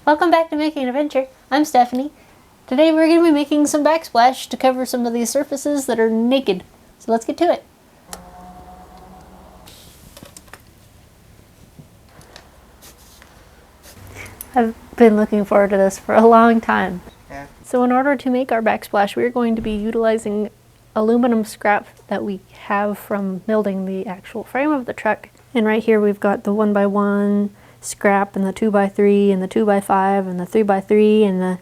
Welcome back to Making an Adventure. I'm Stephanie. Today we're going to be making some backsplash to cover some of these surfaces that are naked. So let's get to it. I've been looking forward to this for a long time. Yeah. So in order to make our backsplash, we're going to be utilizing aluminum scrap that we have from building the actual frame of the truck. And right here we've got the 1x1 scrap and the 2x3 and the 2x5 and the 3x3 and the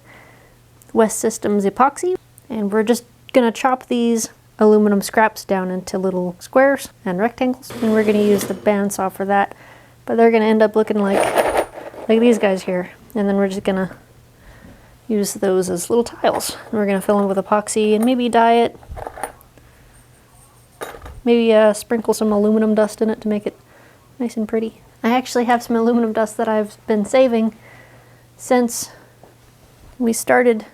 West Systems epoxy. And we're just gonna chop these aluminum scraps down into little squares and rectangles. And we're gonna use the bandsaw for that. But they're gonna end up looking like these guys here. And then we're just gonna use those as little tiles. And we're gonna fill them with epoxy and maybe dye it. Maybe sprinkle some aluminum dust in it to make it nice and pretty. I actually have some aluminum dust that I've been saving since we started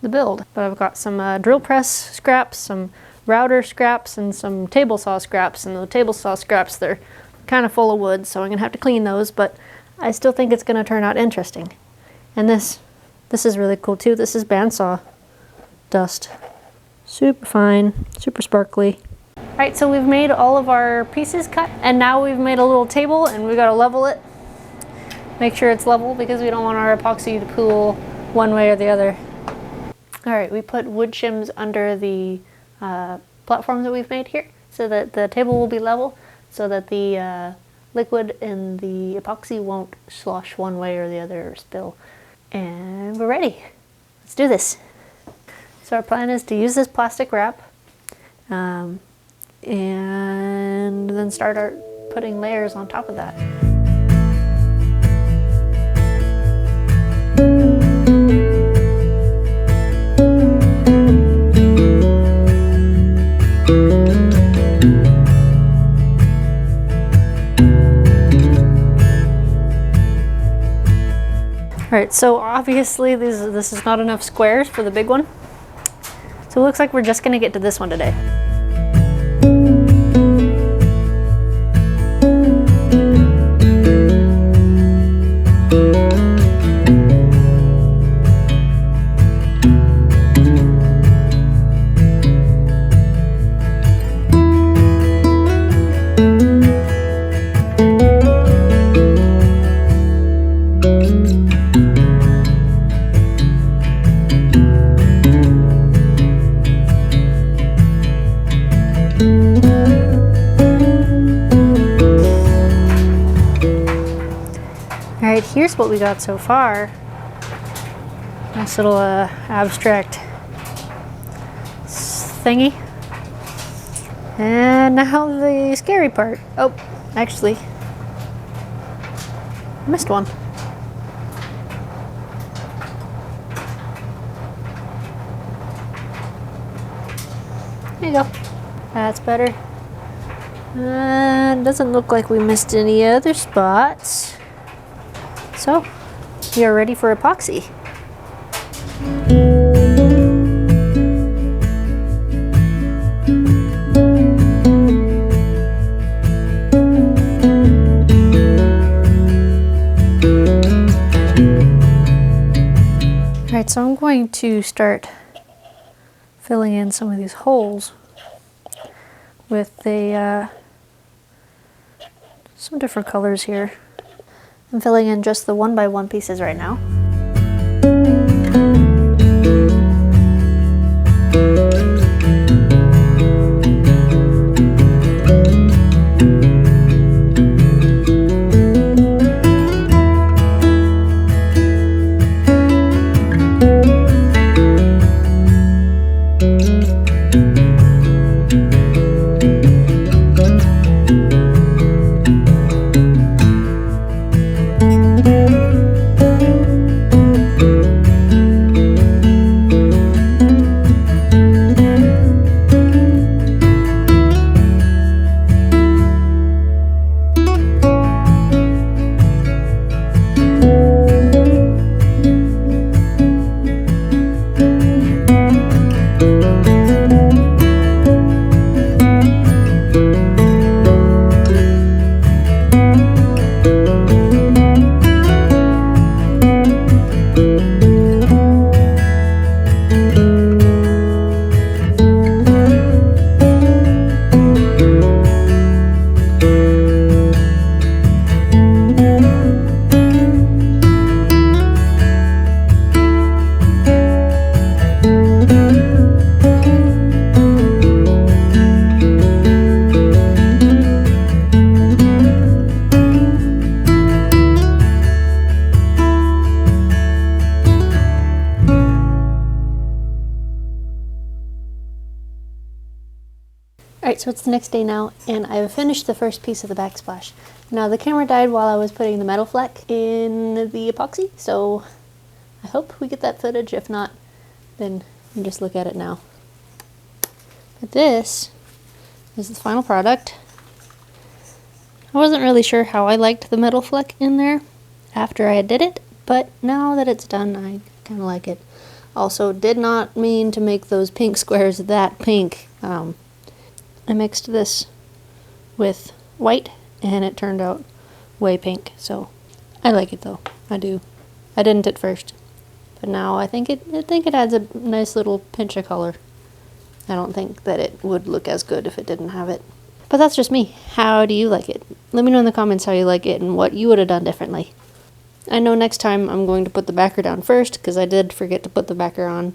the build. But I've got some drill press scraps, some router scraps, and some table saw scraps. And the table saw scraps, they're kind of full of wood, so I'm gonna have to clean those, but I still think it's gonna turn out interesting. And this is really cool too. This is bandsaw dust. Super fine, super sparkly. Alright, so we've made all of our pieces cut, and now we've made a little table, and we've got to level it. Make sure it's level because we don't want our epoxy to pool one way or the other. Alright, we put wood shims under the platform that we've made here so that the table will be level, so that the liquid in the epoxy won't slosh one way or the other or spill. And we're ready. Let's do this. So our plan is to use this plastic wrap and then start putting layers on top of that. Alright, so obviously this is not enough squares for the big one. So it looks like we're just going to get to this one today. Alright, here's what we got so far. Nice little abstract thingy. And now the scary part. Oh, actually, I missed one. There you go. That's better. Doesn't look like we missed any other spots. So, we are ready for epoxy. Alright, so I'm going to start filling in some of these holes with some different colors here. I'm filling in just the 1x1 pieces right now. Alright, so it's the next day now, and I've finished the first piece of the backsplash. Now, the camera died while I was putting the metal fleck in the epoxy, so I hope we get that footage. If not, then you can just look at it now. But this is the final product. I wasn't really sure how I liked the metal fleck in there after I did it, but now that it's done, I kind of like it. Also, did not mean to make those pink squares that pink. I mixed this with white, and it turned out way pink, so I like it though. I do. I didn't at first, but now I think it adds a nice little pinch of color. I don't think that it would look as good if it didn't have it. But that's just me. How do you like it? Let me know in the comments how you like it and what you would have done differently. I know next time I'm going to put the backer down first, because I did forget to put the backer on.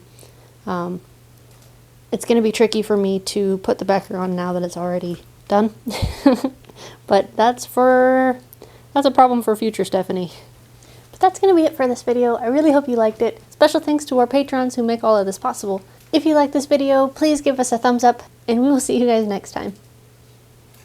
It's going to be tricky for me to put the backer on now that it's already done. But that's a problem for future Stephanie. But that's going to be it for this video. I really hope you liked it. Special thanks to our patrons who make all of this possible. If you like this video, please give us a thumbs up, and we will see you guys next time.